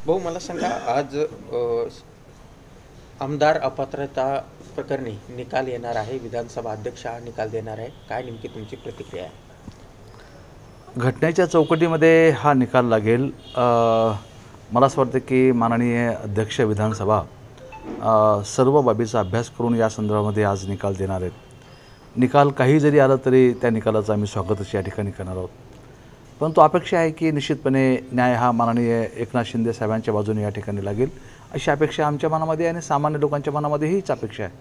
भाऊ मला सांगा, आज आमदार अपात्रता प्रकरणी निकाल येणार आहे. विधानसभा अध्यक्ष हा निकाल देणार आहे. काय नेमकी तुमची प्रतिक्रिया आहे? घटनेच्या चौकटीमध्ये हा निकाल लागेल. मला असं वाटतं की माननीय अध्यक्ष विधानसभा सर्व बाबीचा अभ्यास करून या संदर्भामध्ये आज निकाल देणार आहेत. निकाल काही जरी आलं तरी त्या निकालाचं आम्ही स्वागतच या ठिकाणी करणार आहोत. परंतु अपेक्षा आहे की निश्चितपणे न्याय हा माननीय एकनाथ शिंदे साहेबांच्या बाजूने या ठिकाणी लागेल अशी अपेक्षा आमच्या मनामध्ये आणि सामान्य लोकांच्या मनामध्ये हीच अपेक्षा आहे.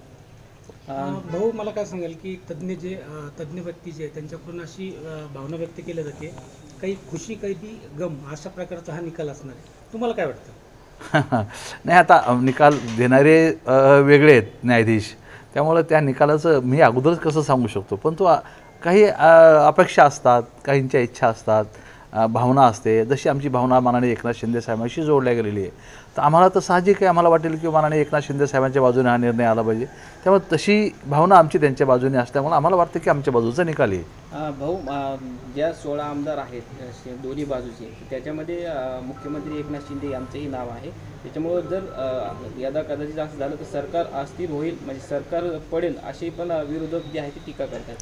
भाऊ मला काय सांगाल की तज्ज्ञ व्यक्ती जे त्यांच्याकडून अशी भावना व्यक्त केली जाते, काही खुशी काही गम अशा प्रकारचा हा निकाल असणार आहे. तुम्हाला काय वाटतं? नाही, आता निकाल देणारे वेगळे आहेत न्यायाधीश, त्यामुळे त्या निकालाचं मी अगोदरच कसं सांगू शकतो. पण तो काही अपेक्षा असतात, काहींच्या इच्छा असतात, भावना असते. जशी आमची भावना माननीय एकनाथ शिंदे साहेबांशी जोडल्या गेलेली आहे, तर आम्हाला तर साहजिक आहे, आम्हाला वाटेल की माननीय एकनाथ शिंदे साहेबांच्या बाजूने हा निर्णय आला पाहिजे. त्यामुळे तशी भावना आमची त्यांच्या बाजूने असल्यामुळे आम्हाला वाटतं की आमच्या बाजूचा निकाल येईल. भाऊ, ज्या 16 आमदार आहेत दोन्ही बाजूचे, त्याच्यामध्ये मुख्यमंत्री एकनाथ शिंदे यांचंही नाव आहे. त्याच्यामुळं जर यदा कदाचित असं झालं तर सरकार अस्थिर होईल, म्हणजे सरकार पडेल असे पण विरोधक जे आहे ते टीका करतात.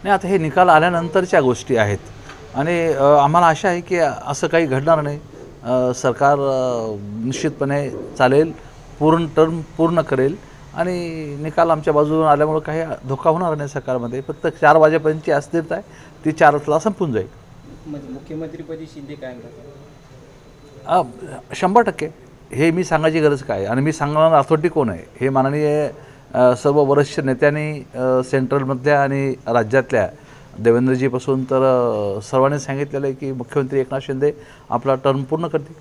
नाही, आता हे निकाल आल्यानंतरच्या गोष्टी आहेत आणि आम्हाला आशा आहे की असं काही घडणार नाही. सरकार निश्चितपणे चालेल, पूर्ण टर्म पूर्ण करेल आणि निकाल आमच्या बाजूने आल्यामुळे काही धोका होणार नाही सरकारमध्ये. फक्त 4 वाजेपर्यंतची अस्थिरता आहे, ती 4ला संपून जाईल. म्हणजे मुख्यमंत्रीपदी शिंदे कायम राहतात 100%. हे मी सांगायची गरज काय, आणि मी सांगणारा अथॉरिटी कोण आहे हे माननीय सर्व वरिष्ठ नेत्यांनी सेंट्रलमधल्या आणि राज्यातल्या देवेंद्रजीपासून तर सर्वांनी सांगितलेलं आहे की मुख्यमंत्री एकनाथ शिंदे आपला टर्म पूर्ण करतील.